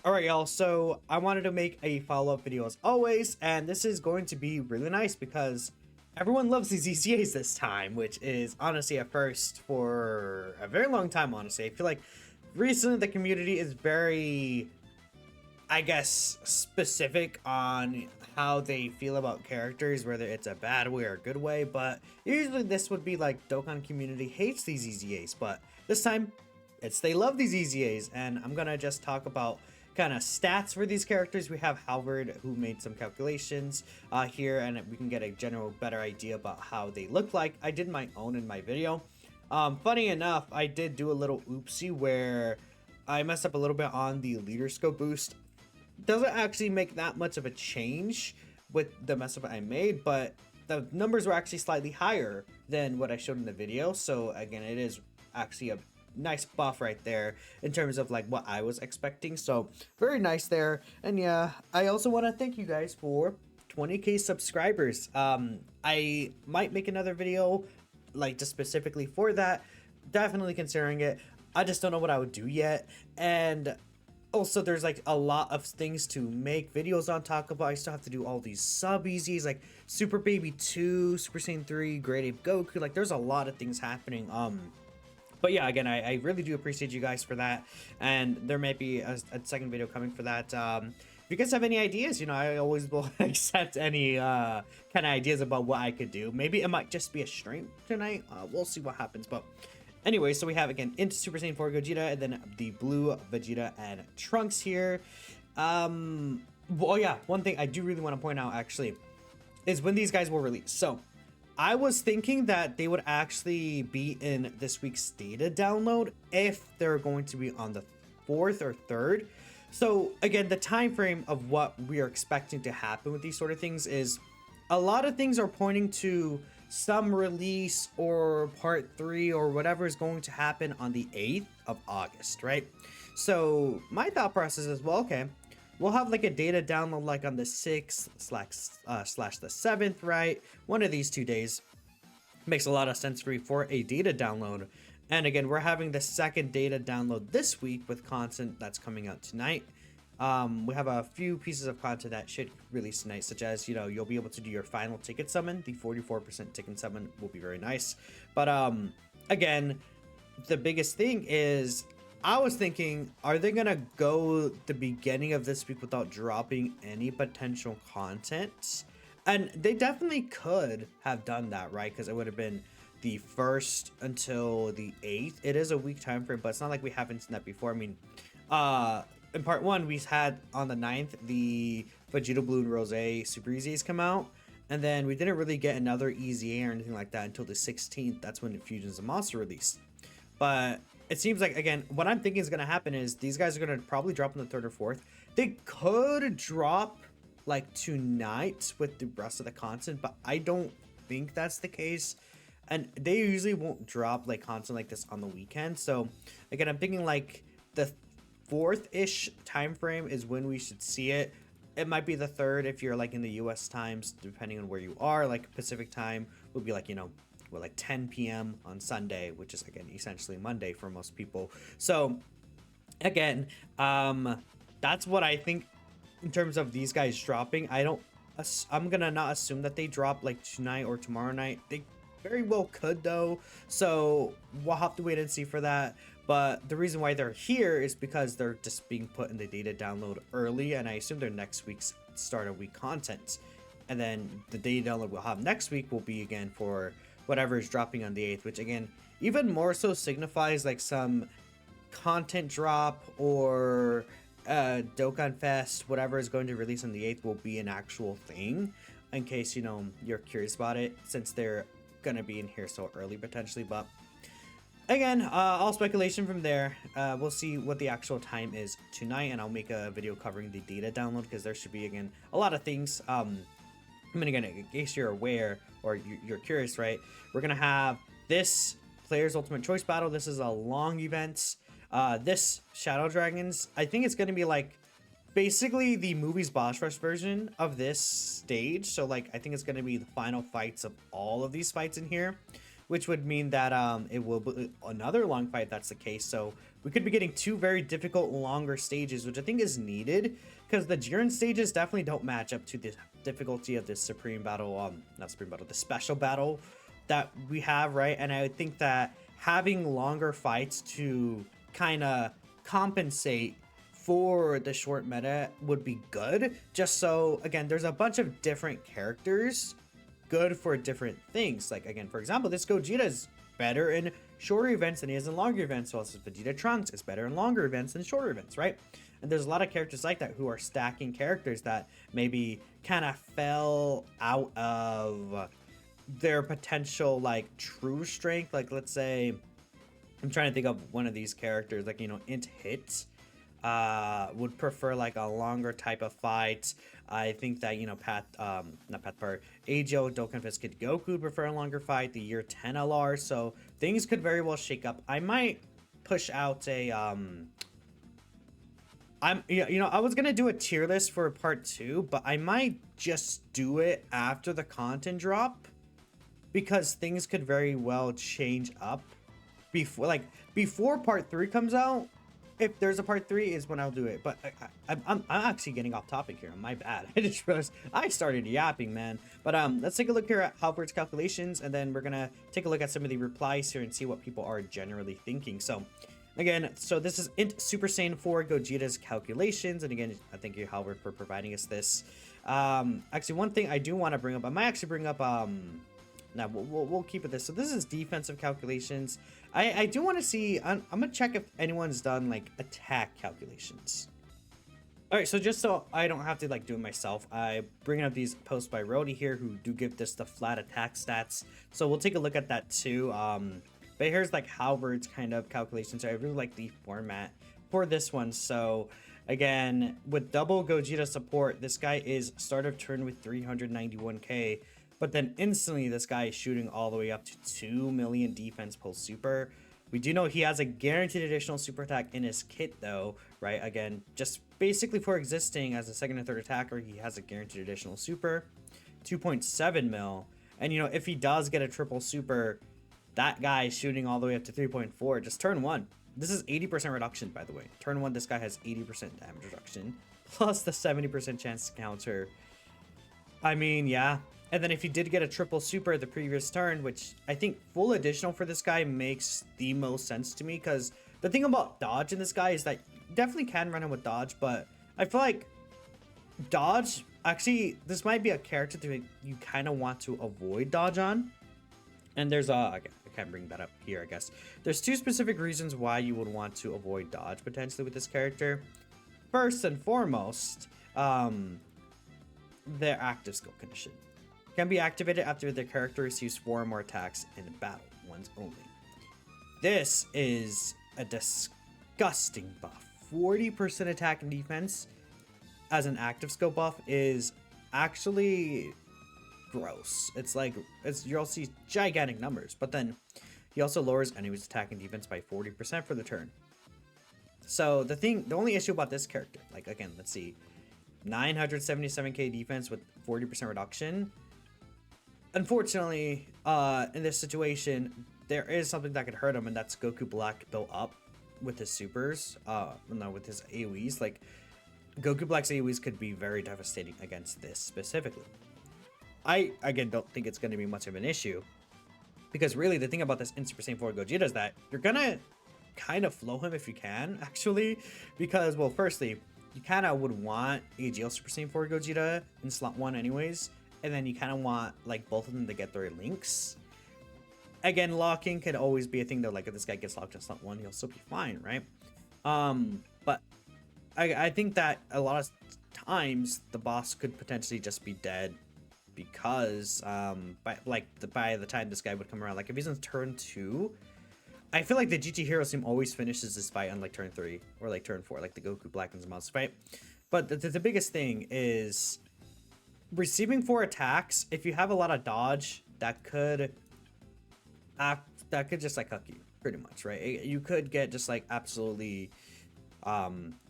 Alright, y'all, so I wanted to make a follow-up video as always, and this is going to be really nice because everyone loves these EZAs this time, which is honestly a first for a very long time, honestly. I feel like recently the community is very, I guess, specific on how they feel about characters, whether it's a bad way or a good way, but usually this would be like Dokkan community hates these EZAs, but this time it's they love these EZAs, and I'm gonna just talk about kind of stats for these characters. We have Halvard, who made some calculations here, and we can get a general better idea about how they look like. I did my own in my video. Funny enough, I did do a little oopsie where I messed up a little bit on the leader scope boost. Doesn't actually make that much of a change with the mess up I made, but the numbers were actually slightly higher than what I showed in the video. So again, it is actually a nice buff right there in terms of like what I was expecting. So very nice there. And yeah, I also want to thank you guys for 20k subscribers. I might make another video like just specifically for that. Definitely considering it. I just don't know what I would do yet. And also there's like a lot of things to make videos on talk about. I still have to do all these sub EZs like Super Baby 2, Super Saiyan 3, Great Ape Goku. Like there's a lot of things happening. But yeah, again, I really do appreciate you guys for that, and there might be a second video coming for that. If you guys have any ideas, you know, I always will accept any kind of ideas about what I could do. Maybe it might just be a stream tonight. We'll see what happens. But anyway, so we have again into Super Saiyan 4 Gogeta, and then the blue Vegeta and Trunks here. Well, yeah, one thing I do really want to point out actually is when these guys will release. So I was thinking that they would actually be in this week's data download if they're going to be on the 4th or 3rd. So again, the time frame of what we are expecting to happen with these sort of things is a lot of things are pointing to some release or part 3 or whatever is going to happen on the 8th of August, right? So my thought process is, well, okay, we'll have like a data download like on the 6th slash the 7th, right? One of these 2 days makes a lot of sense for a data download. And again, we're having the second data download this week with content that's coming out tonight. We have a few pieces of content that should release tonight, such as, you know, you'll be able to do your final ticket summon. The 44% ticket summon will be very nice. But again, the biggest thing is I was thinking, are they gonna go the beginning of this week without dropping any potential content? And they definitely could have done that, right? Because it would have been the 1st until the 8th. It is a week time frame, but it's not like we haven't seen that before. I mean, in part 1, we had on the 9th the Vegeta Blue and Rose Super EZs come out. And then we didn't really get another EZA or anything like that until the 16th. That's when the Fusions of Monster released. But it seems like, again, what I'm thinking is going to happen is these guys are going to probably drop on the 3rd or 4th. They could drop like tonight with the rest of the content, but I don't think that's the case. And they usually won't drop like content like this on the weekend. So again, I'm thinking like the 4th-ish time frame is when we should see it. It might be the 3rd if you're like in the US times, depending on where you are. Like Pacific time would be like, you know, well, like 10 p.m. on Sunday, which is again essentially Monday for most people. So again, that's what I think in terms of these guys dropping. I'm gonna not assume that they drop like tonight or tomorrow night. They very well could though, so we'll have to wait and see for that. But the reason why they're here is because they're just being put in the data download early, and I assume they're next week's start of week content. And then the data download we'll have next week will be again for whatever is dropping on the 8th, which again even more so signifies like some content drop or Dokkan Fest, whatever is going to release on the 8th will be an actual thing, in case, you know, you're curious about it, since they're gonna be in here so early potentially. But again, all speculation from there. We'll see what the actual time is tonight, and I'll make a video covering the data download because there should be again a lot of things. I mean, again, in case you're aware or you're curious, right? We're gonna have this Players Ultimate Choice Battle. This is a long event. This Shadow Dragons, I think it's gonna be like basically the movie's boss rush version of this stage. So like I think it's gonna be the final fights of all of these fights in here. which would mean that it will be another long fight if that's the case. So we could be getting two very difficult longer stages, which I think is needed because the Jiren stages definitely don't match up to the difficulty of this supreme battle, not supreme battle, the special battle that we have, right? And I think that having longer fights to kind of compensate for the short meta would be good. Just so, again, there's a bunch of different characters good for different things. Like, again, for example, this Gogeta is better in shorter events than he is in longer events. So also Vegeta Trunks is better in longer events than shorter events, right? And there's a lot of characters like that who are stacking characters that maybe kind of fell out of their potential, like, true strength. Like, let's say, I'm trying to think of one of these characters, like, you know, Int Hit would prefer like a longer type of fight. I think that, you know, not Pathfire, AGO Dokkan Fist Kid Goku would prefer a longer fight, the year 10 LR, so things could very well shake up. I might push out a I was gonna do a tier list for part 2, but I might just do it after the content drop because things could very well change up before part 3 comes out. If there's a part 3 is when I'll do it, but I'm actually getting off topic here. My bad. I just realized I started yapping, man. But let's take a look here at Halbert's calculations, and then we're gonna take a look at some of the replies here and see what people are generally thinking. So again, so this is Int Super Saiyan 4 Gogeta's calculations, and again, I thank you, Halbert, for providing us this. Actually, one thing I do want to bring up, I might actually bring up now we'll keep it this. So this is defensive calculations. I do want to see, I'm gonna check if anyone's done like attack calculations. All right, so just so I don't have to like do it myself, I bring up these posts by Rody here who do give this the flat attack stats. So we'll take a look at that too. But here's like Halbert's kind of calculations. I really like the format for this one. So again, with double Gogeta support, this guy is start of turn with 391k. But then instantly, this guy is shooting all the way up to 2 million defense post super. We do know he has a guaranteed additional super attack in his kit, though, right? Again, just basically for existing as a second and third attacker, he has a guaranteed additional super, 2.7 mil. And, you know, if he does get a triple super, that guy is shooting all the way up to 3.4. Just turn 1. This is 80% reduction, by the way. Turn 1, this guy has 80% damage reduction, plus the 70% chance to counter. I mean, yeah. And then if you did get a triple super the previous turn, which I think full additional for this guy makes the most sense to me, because the thing about dodge in this guy is that you definitely can run him with dodge, but I feel like dodge, actually, this might be a character that you kind of want to avoid dodge on. And there's I can't bring that up here, I guess. There's 2 specific reasons why you would want to avoid dodge potentially with this character. First and foremost, their active skill condition can be activated after the character receives 4 or more attacks in battle, once only. This is a disgusting buff. 40% attack and defense as an active skill buff is actually gross. It's like, you'll see gigantic numbers, but then he also lowers enemies' attack and defense by 40% for the turn. So the only issue about this character, like again, let's see, 977k defense with 40% reduction. Unfortunately, in this situation, there is something that could hurt him, and that's Goku Black built up with his supers, with his AoEs. Like, Goku Black's AoEs could be very devastating against this specifically. I, again, don't think it's going to be much of an issue, because really, the thing about this in Super Saiyan 4 Gogeta is that you're going to kind of flow him if you can, actually, because, well, firstly, you kind of would want AGL Super Saiyan 4 Gogeta in slot 1 anyways, and then you kind of want like both of them to get their links. Again, locking could always be a thing though. Like if this guy gets locked in slot 1, he'll still be fine, right? But I think that a lot of times the boss could potentially just be dead because by the time this guy would come around, like if he's in turn 2, I feel like the GT Hero Team always finishes this fight on like turn 3 or like turn 4, like the Goku Black and Zamasu fight. But the biggest thing is receiving 4 attacks. If you have a lot of dodge, that could just like huck you pretty much, right? You could get just like absolutely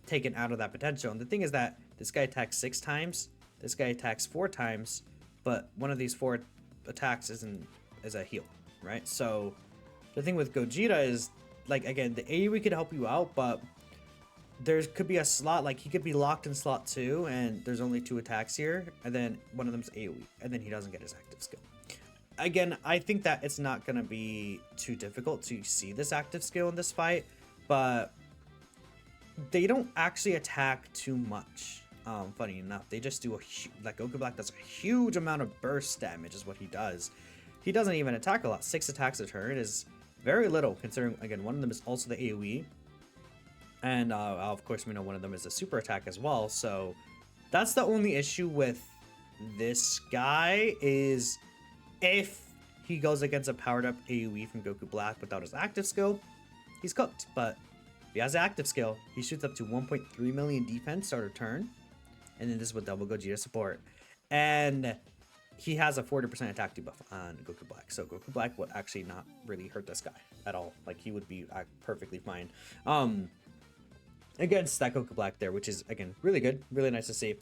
taken out of that potential. And the thing is that this guy attacks 6 times, this guy attacks 4 times, but one of these 4 attacks is a heal, right? So the thing with Gogeta is, like, again, the AoE could help you out, but there could be a slot, like, he could be locked in slot 2, and there's only 2 attacks here, and then one of them's AoE, and then he doesn't get his active skill. Again, I think that it's not going to be too difficult to see this active skill in this fight, but they don't actually attack too much. Funny enough, they just do like Goku Black does a huge amount of burst damage is what he does. He doesn't even attack a lot. 6 attacks a turn is very little, considering, again, one of them is also the AoE. And of course, we know one of them is a super attack as well. So that's the only issue with this guy, is if he goes against a powered up AoE from Goku Black without his active skill, he's cooked. But if he has active skill, he shoots up to 1.3 million defense start a turn. And then this is with double Gogeta support. And he has a 40% attack debuff on Goku Black. So Goku Black would actually not really hurt this guy at all. Like, he would be perfectly fine against that Goku Black there, which is, again, really good. Really nice to see.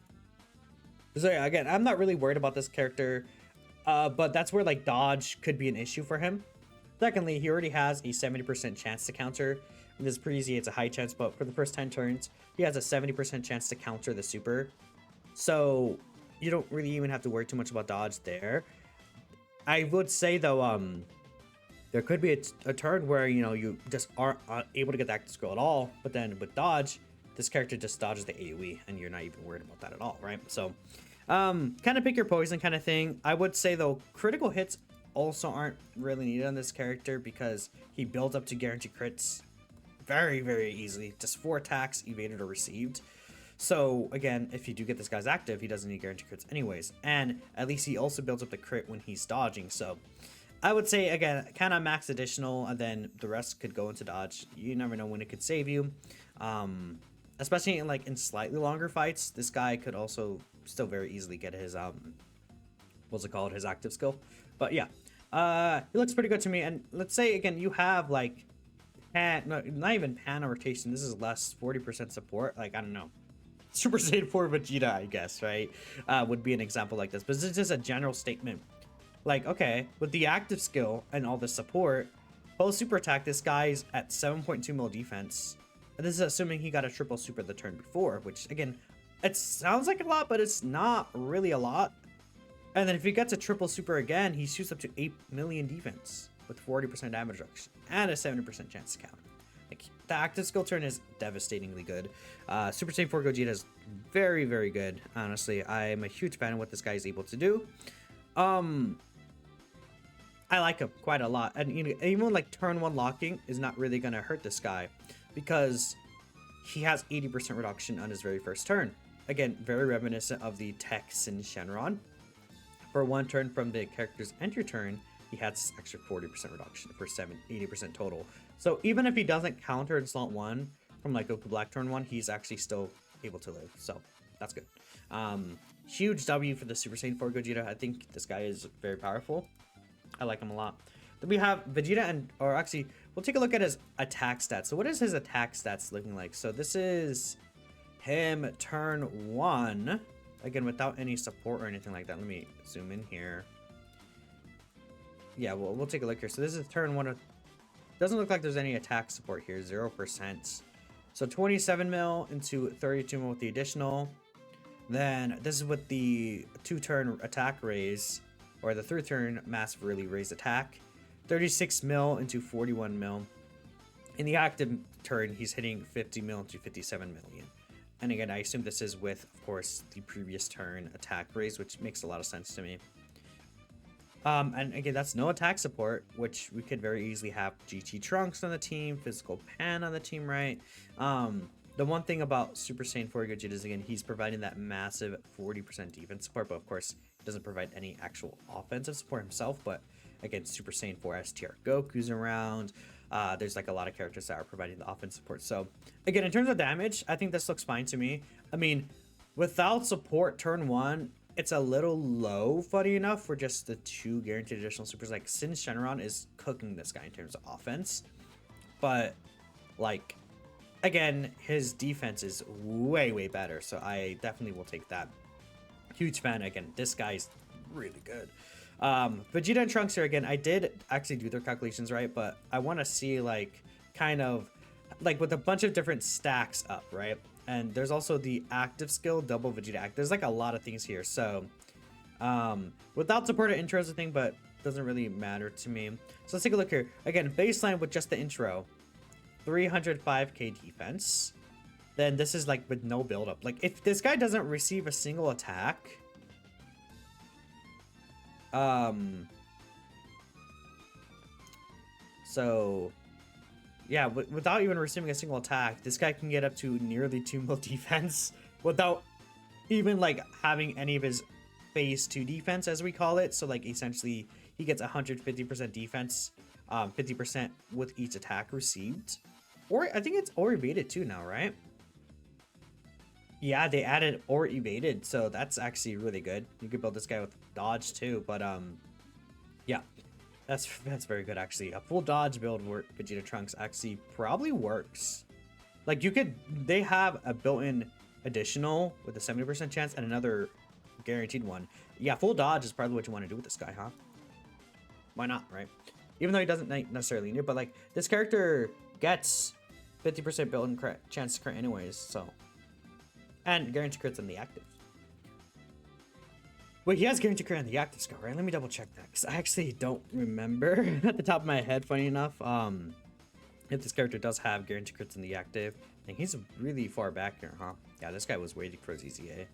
So yeah, again, I'm not really worried about this character. But that's where, like, dodge could be an issue for him. Secondly, he already has a 70% chance to counter. This is pretty easy. It's a high chance, but for the first 10 turns, he has a 70% chance to counter the super. So you don't really even have to worry too much about dodge there. I would say, though, there could be a turn where, you know, you just aren't able to get the active skill at all. But then with dodge, this character just dodges the AoE, and you're not even worried about that at all, right? So kind of pick your poison kind of thing. I would say, though, critical hits also aren't really needed on this character because he builds up to guaranteed crits very, very easily. Just 4 attacks evaded or received. So again, if you do get this guy's active, he doesn't need guaranteed crits anyways. And at least he also builds up the crit when he's dodging. So I would say, again, kind of max additional, and then the rest could go into dodge. You never know when it could save you. Especially in slightly longer fights, this guy could also still very easily get his what's it called, his active skill. But yeah, it looks pretty good to me. And let's say, again, you have like not even Pana rotation. This is less 40% support. Like, I don't know, Super Saiyan 4 Vegeta, I guess, right? Would be an example like this. But this is just a general statement. Like, okay, with the active skill and all the support, post super attack, this guy's at 7.2 mil defense. And this is assuming he got a triple super the turn before, which, again, it sounds like a lot, but it's not really a lot. And then if he gets a triple super again, he shoots up to 8 million defense with 40% damage reduction and a 70% chance to counter. Like, the active skill turn is devastatingly good. Super Saiyan 4 Gogeta is very, very good. Honestly, I'm a huge fan of what this guy is able to do. I like him quite a lot. And, you know, even like turn 1 locking is not really going to hurt this guy because he has 80% reduction on his very first turn. Again, very reminiscent of the Texan Shenron. For 1 turn from the character's entry turn, he has this extra 40% reduction for 80% total. So even if he doesn't counter in slot 1 from like Goku Black turn 1, he's actually still able to live. So that's good. Huge W for the Super Saiyan 4 Gogeta. I think this guy is very powerful. I like him a lot. Then we have Vegeta, or actually, we'll take a look at his attack stats. So what is his attack stats looking like? So this is him turn 1. Again, without any support or anything like that. Let me zoom in here. Yeah, we'll take a look here. So this is turn 1. Doesn't look like there's any attack support here. 0%. So 27 mil into 32 mil with the additional. Then this is with the 2-turn attack raise, or the 3-turn massive really raised attack. 36 mil into 41 mil. In the active turn, he's hitting 50 mil into 57 million. And again, I assume this is with, of course, the previous turn attack raise, which makes a lot of sense to me. And again, that's no attack support, which we could very easily have GT Trunks on the team, Physical Pan on the team, right? The one thing about Super Saiyan 4 Gogeta is, again, he's providing that massive 40% defense support, but of course, he doesn't provide any actual offensive support himself. But again, Super Saiyan 4 STR Goku's around. There's like a lot of characters that are providing the offense support. So again, in terms of damage, I think this looks fine to me. I mean, without support turn 1, it's a little low, funny enough, for just the 2 guaranteed additional supers. Like, Sin Shenron is cooking this guy in terms of offense. But, like, again, his defense is way, way better. So I definitely will take that. Huge fan. Again, this guy's really good. Vegeta and Trunks here again. I did actually do their calculations right, but I want to see like kind of like with a bunch of different stacks up, right? And there's also the active skill, double Vegeta act. There's like a lot of things here. So without support, intro is a thing, but doesn't really matter to me. So let's take a look here. Again, baseline with just the intro, 305k defense. Then this is like with no build up. Like if this guy doesn't receive a single attack, so yeah, without even receiving a single attack, this guy can get up to nearly 2 mil defense without even like having any of his phase 2 defense, as we call it. So like essentially he gets 150% defense, 50% with each attack received. Or I think it's or evaded too now, right? Yeah, they added or evaded, so that's actually really good. You could build this guy with dodge too, but yeah, that's very good actually. A full dodge build where Vegeta Trunks actually probably works. Like they have a built-in additional with a 70% chance and another guaranteed one. Yeah, full dodge is probably what you want to do with this guy, huh? Why not, right? Even though he doesn't necessarily need it, but like this character gets 50% built-in chance to crit anyways, so. And guarantee crits on the active. Wait, he has guarantee crit on the active skill, right? Let me double check that, because I actually don't remember at the top of my head, funny enough. If this character does have guarantee crits on the active, I think he's really far back here, huh? Yeah, this guy was waiting for his EZA.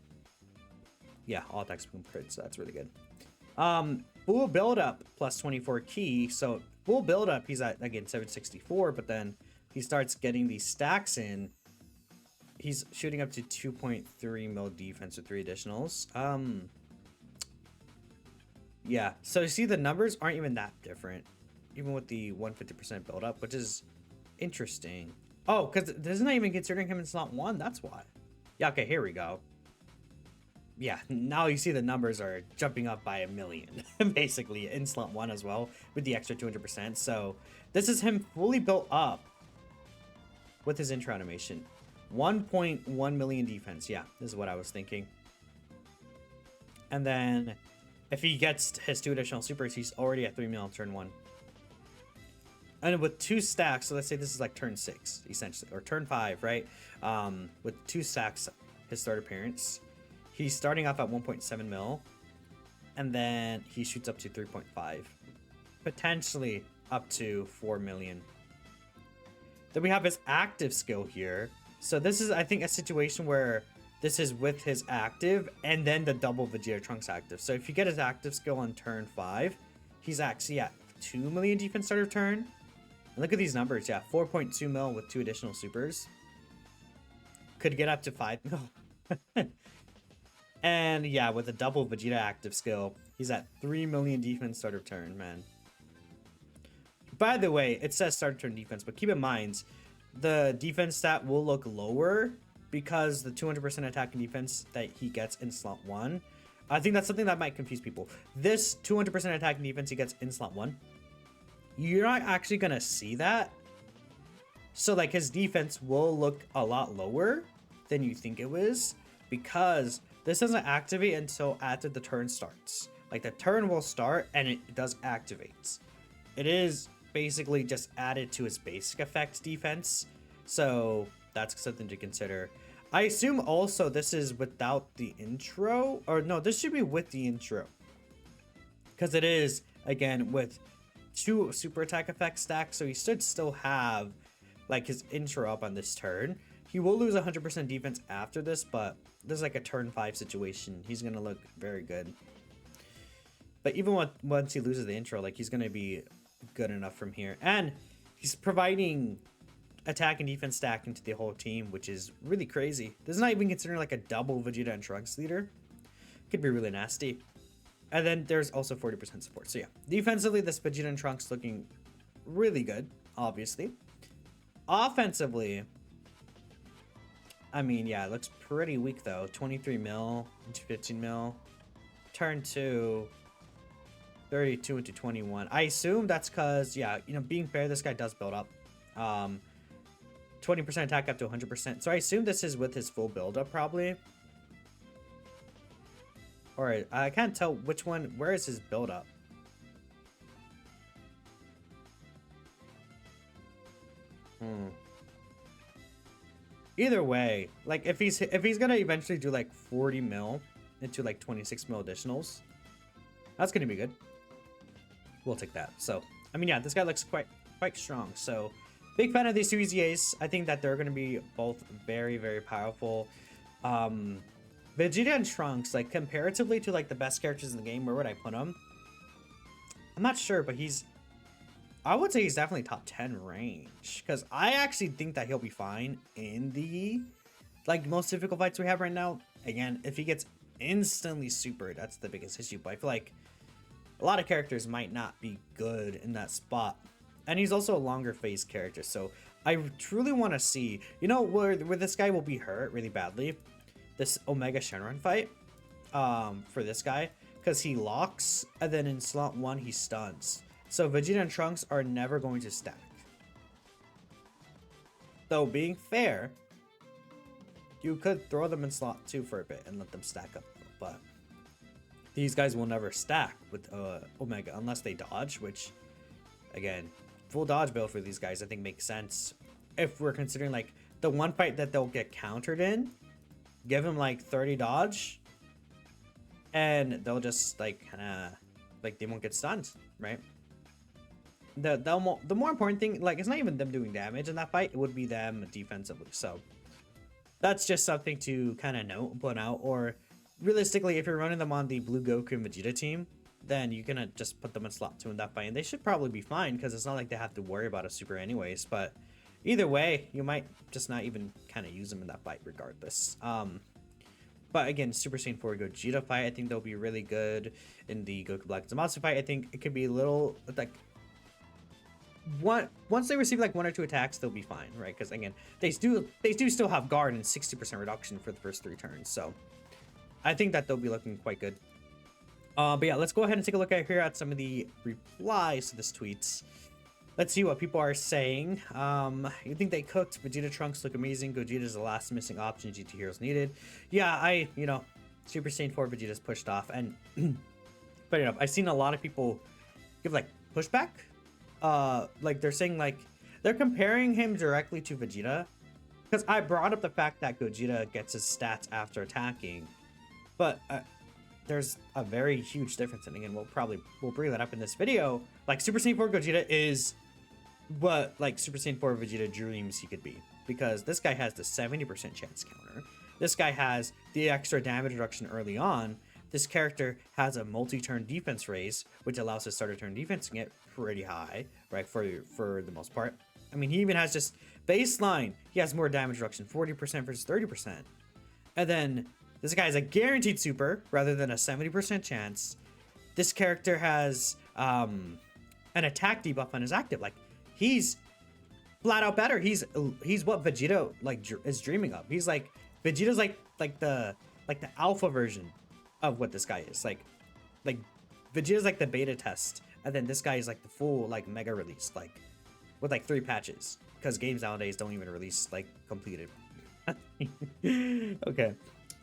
Yeah, all attacks boom crits, so that's really good. Full build up plus 24 key. So full build up, he's at again 764, but then he starts getting these stacks in. He's shooting up to 2.3 mil defense with 3 additionals. Yeah, so you see the numbers aren't even that different, even with the 150% build up, which is interesting. Oh, because this is not even considering him in slot 1. That's why. Yeah, okay, here we go. Yeah, now you see the numbers are jumping up by 1 million, basically, in slot 1 as well, with the extra 200%. So this is him fully built up with his intro animation. 1.1 million defense. Yeah, this is what I was thinking. And then if he gets his 2 additional supers, he's already at 3 mil turn 1. And with 2 stacks, so let's say this is like turn 6, essentially, or turn 5, right? With 2 stacks, his start appearance, he's starting off at 1.7 mil, and then he shoots up to 3.5, potentially up to 4 million. Then we have his active skill here. So this is, I think, a situation where this is with his active and then the double Vegeta Trunks active. So if you get his active skill on turn 5, he's actually at 2 million defense start of turn. And look at these numbers. Yeah, 4.2 mil with 2 additional supers. Could get up to 5 mil. And yeah, with a double Vegeta active skill, he's at 3 million defense start of turn, man. By the way, it says start of turn defense, but keep in mind, the defense stat will look lower because the 200% attack and defense that he gets in slot 1. I think that's something that might confuse people. This 200% attack and defense he gets in slot 1, you're not actually going to see that. So like his defense will look a lot lower than you think it was, because this doesn't activate until after the turn starts. Like the turn will start and it does activate. It is basically just added to his basic effect defense, so that's something to consider. I assume also this is without the intro, or no, this should be with the intro, because it is again with 2 super attack effects stacked, so he should still have like his intro up on this turn. He will lose 100% defense after this, but this is like a turn 5 situation. He's gonna look very good, but even once he loses the intro, like he's gonna be good enough from here, and he's providing attack and defense stack into the whole team, which is really crazy. This is not even considering like a double Vegeta and Trunks leader. Could be really nasty. And then there's also 40% support. So yeah, defensively, this Vegeta and Trunks looking really good, obviously. Offensively, I mean, yeah, it looks pretty weak though. 23 mil into 15 mil. Turn 2. 32 into 21. I assume that's because, yeah, you know, being fair, this guy does build up. 20% attack up to 100%. So I assume this is with his full build up, probably. Alright, I can't tell which one. Where is his build up? Either way, like if he's gonna eventually do like 40 mil into like 26 mil additionals, that's gonna be good. We'll take that. So I mean, yeah, this guy looks quite strong. So big fan of these two EZAs. I think that they're gonna be both very, very powerful. Vegeta and Trunks, like comparatively to like the best characters in the game, where would I put him? I'm not sure, but I would say he's definitely top 10 range, because I actually think that he'll be fine in the like most difficult fights we have right now. Again, if he gets instantly super, that's the biggest issue, but I feel like a lot of characters might not be good in that spot. And he's also a longer phase character, so I truly want to see, you know, where this guy will be hurt really badly, this Omega Shenron fight for this guy, because he locks and then in slot 1 he stuns. So Vegeta and Trunks are never going to stack. Though being fair, you could throw them in slot 2 for a bit and let them stack up, but these guys will never stack with Omega unless they dodge, which again, full dodge build for these guys I think makes sense. If we're considering like the one fight that they'll get countered in, give them like 30 dodge and they'll just like kind of like they won't get stunned, right? The more important thing, like, it's not even them doing damage in that fight, it would be them defensively. So that's just something to kind of note, point out. Or realistically, if you're running them on the Blue Goku and Vegeta team, then you can just put them in slot 2 in that fight, and they should probably be fine, because it's not like they have to worry about a super anyways. But either way, you might just not even kind of use them in that fight regardless. But again, Super Saiyan 4 Gogeta fight, I think they'll be really good. In the Goku Black Zamasu fight, I think it could be a little like once they receive like 1 or 2 attacks, they'll be fine, right? Because again, they do still have guard and 60% reduction for the first 3 turns, so I think that they'll be looking quite good. But yeah, let's go ahead and take a look at here at some of the replies to this tweets. Let's see what people are saying. You think they cooked? Vegeta Trunks look amazing. Gogeta is the last missing option GT Heroes needed. Yeah, you know, Super Saiyan 4 Vegeta's pushed off, and but you know, I've seen a lot of people give like pushback. Like they're saying like they're comparing him directly to Vegeta, because I brought up the fact that Gogeta gets his stats after attacking, but there's a very huge difference, and again we'll bring that up in this video. Like Super Saiyan 4 Gogeta is what like Super Saiyan 4 Vegeta dreams he could be, because this guy has the 70% chance counter, this guy has the extra damage reduction early on, this character has a multi-turn defense raise, which allows his starter turn defense to get pretty high, right, for the most part. I mean, he even has just baseline, he has more damage reduction, 40% versus 30%. And then this guy has a guaranteed super rather than a 70% chance. This character has an attack debuff on his active. Like, he's flat out better. He's what Vegeta like is dreaming of. He's like Vegeta's like the alpha version of what this guy is. Like Vegeta's like the beta test, and then this guy is like the full like mega release, like with like 3 patches, because games nowadays don't even release like completed. Okay.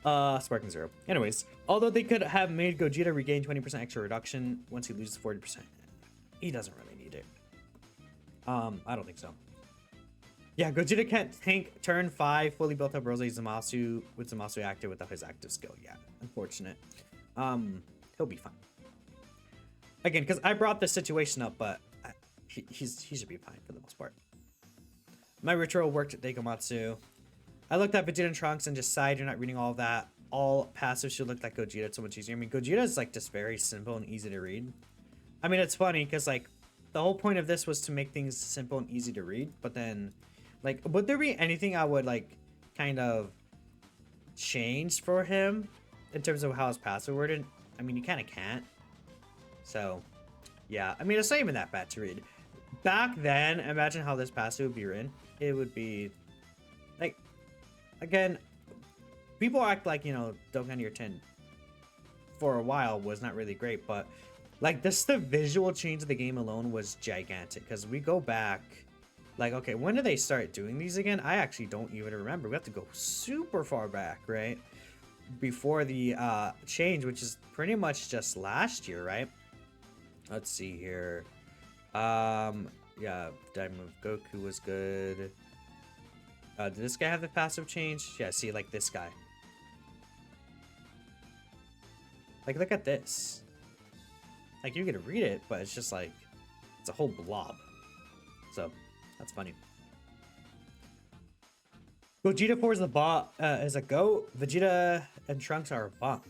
Sparking Zero. Anyways, although they could have made Gogeta regain 20% extra reduction once he loses 40%, he doesn't really need it. I don't think so. Yeah, Gogeta can't tank turn 5 fully built up Rose Zamasu with Zamasu active without his active skill. Yeah, unfortunate. He'll be fine. Again, because I brought this situation up, but he should be fine for the most part. My ritual worked at Dekomatsu. I looked at Vegeta and Trunks and just sighed. You're not reading all of that. All passive should look like Gogeta. It's so much easier. I mean, Gogeta is like just very simple and easy to read. I mean, it's funny because like the whole point of this was to make things simple and easy to read. But then, like, would there be anything I would like kind of change for him in terms of how his passive worded? I mean, you kind of can't. So, yeah. I mean, it's not even that bad to read. Back then, imagine how this passive would be written. It would be like, again, people act like, you know, Dokkan Year 10 for a while was not really great, but like this, the visual change of the game alone was gigantic. Because we go back, like, okay, when did they start doing these again? I actually don't even remember. We have to go super far back, right? Before the change, which is pretty much just last year, right? Let's see here. Yeah, Diamond of Goku was good. Did this guy have the passive change? Yeah, see, like this guy. Like, look at this. Like, you can read it, but it's just like, it's a whole blob. So, that's funny. Vegeta 4 is the bot, is a goat. Vegeta and Trunks are a bot.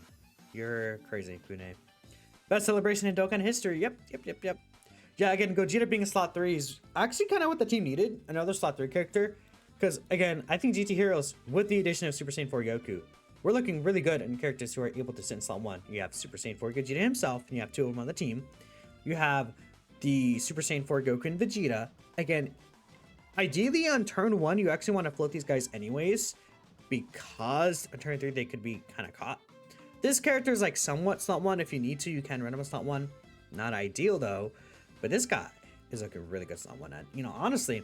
You're crazy, Kune. Best celebration in Dokkan history. Yep. Yeah, again, Gogeta being a slot 3 is actually kind of what the team needed. Another slot 3 character. Because, again, I think GT Heroes, with the addition of Super Saiyan 4 Goku, we're looking really good in characters who are able to sit in slot 1. You have Super Saiyan 4 Gogeta himself, and you have 2 of them on the team. You have the Super Saiyan 4 Goku and Vegeta. Again, ideally on turn 1, you actually want to float these guys anyways, because on turn 3, they could be kind of caught. This character is like somewhat slot 1. If you need to, you can run him a slot 1. Not ideal, though. But this guy is like a really good slot 1. And, you know, honestly,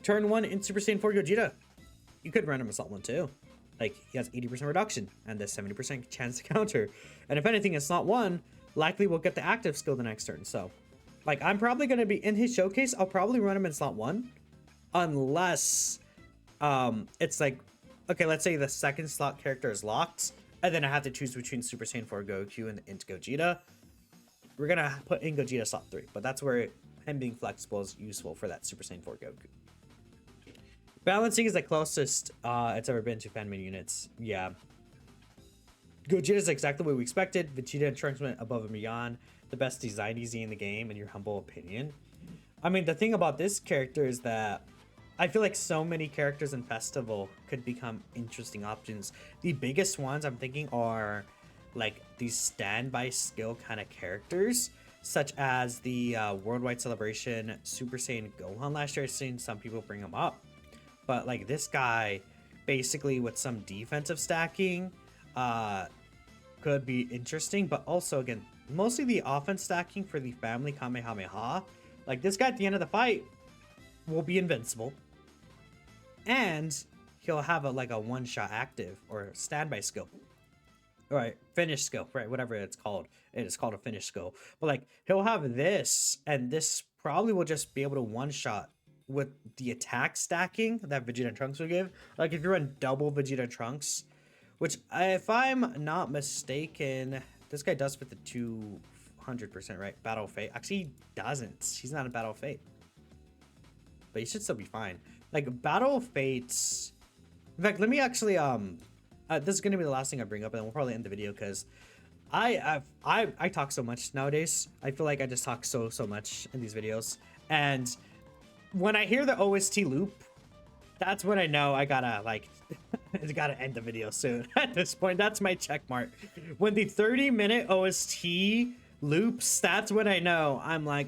turn 1 in Super Saiyan 4 Gogeta, you could run him a slot 1 too. Like, he has 80% reduction and the 70% chance to counter. And if anything, in slot 1, likely will get the active skill the next turn. So, like, I'm probably going to be in his showcase. I'll probably run him in slot 1. Unless it's like, okay, let's say the second slot character is locked. And then I have to choose between Super Saiyan 4 Goku and Int Gogeta. We're going to put in Gogeta slot 3. But that's where him being flexible is useful for that Super Saiyan 4 Goku. Balancing is the closest it's ever been to fan-made units. Yeah. Gogeta is exactly what we expected. Vegeta and Trunks went above and beyond. The best design EZ in the game, in your humble opinion. I mean, the thing about this character is that I feel like so many characters in Festival could become interesting options. The biggest ones I'm thinking are like these standby skill kind of characters, such as the Worldwide Celebration Super Saiyan Gohan last year. I've seen some people bring him up. But like this guy, basically with some defensive stacking, could be interesting. But also, again, mostly the offense stacking for the family Kamehameha. Like this guy at the end of the fight will be invincible. And he'll have like a one-shot active or standby skill. All right, finish skill, right? Whatever it's called. It is called a finish skill. But like he'll have this, and this probably will just be able to one-shot with the attack stacking that Vegeta and Trunks would give. Like if you run double Vegeta and Trunks, which if I'm not mistaken, this guy does fit the 200%, right? Battle Fate. Actually, he doesn't. He's not a Battle Fate. But he should still be fine. Like Battle Fates. In fact, let me actually this is gonna be the last thing I bring up, and we'll probably end the video because I talk so much nowadays. I feel like I just talk so much in these videos, and when I hear the OST loop, that's when I know I gotta like I gotta end the video soon. At this point, that's my check mark. When the 30-minute OST loops, that's when I know I'm like,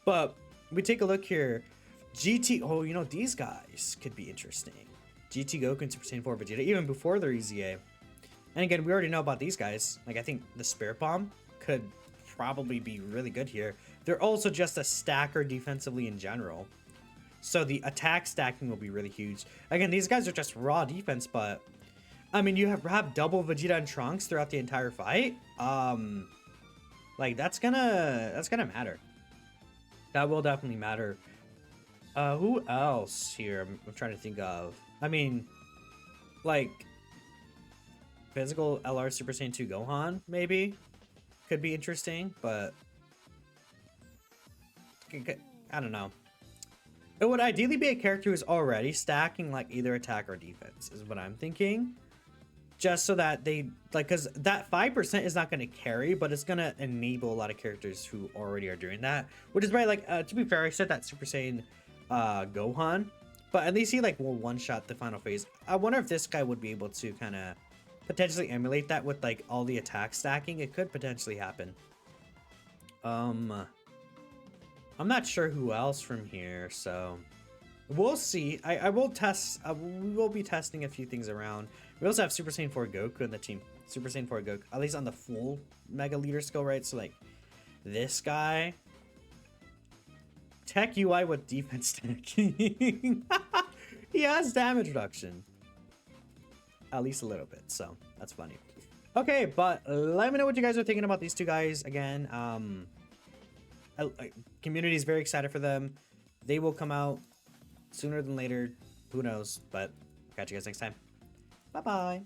but we take a look here. GT, oh, you know, these guys could be interesting. GT Goku and Super Saiyan 4 Vegeta, even before their EZA. And again, we already know about these guys. Like, I think the Spirit Bomb could probably be really good here. They're also just a stacker defensively in general. So the attack stacking will be really huge. Again, these guys are just raw defense, but I mean, you have double Vegeta and Trunks throughout the entire fight. Like that's gonna matter. That will definitely matter. Who else here? I'm trying to think of. I mean, like physical LR Super Saiyan 2 Gohan maybe could be interesting, but I don't know. It would ideally be a character who's already stacking like either attack or defense is what I'm thinking. Just so that they like, because that 5% is not going to carry, but it's going to enable a lot of characters who already are doing that. Which is why, like, to be fair, I said that Super Saiyan Gohan, but at least he like will one-shot the final phase. I wonder if this guy would be able to kind of potentially emulate that with like all the attack stacking. It could potentially happen. I'm not sure who else from here, so we'll see. I will test. We will be testing a few things around. We also have Super Saiyan 4 Goku in the team. Super Saiyan 4 Goku, at least on the full Mega Leader skill, right? So like this guy, Tech UI with defense stacking. He has damage reduction, at least a little bit. So that's funny. Okay, but let me know what you guys are thinking about these two guys again. Community is very excited for them. They will come out sooner than later. Who knows? But catch you guys next time. Bye bye.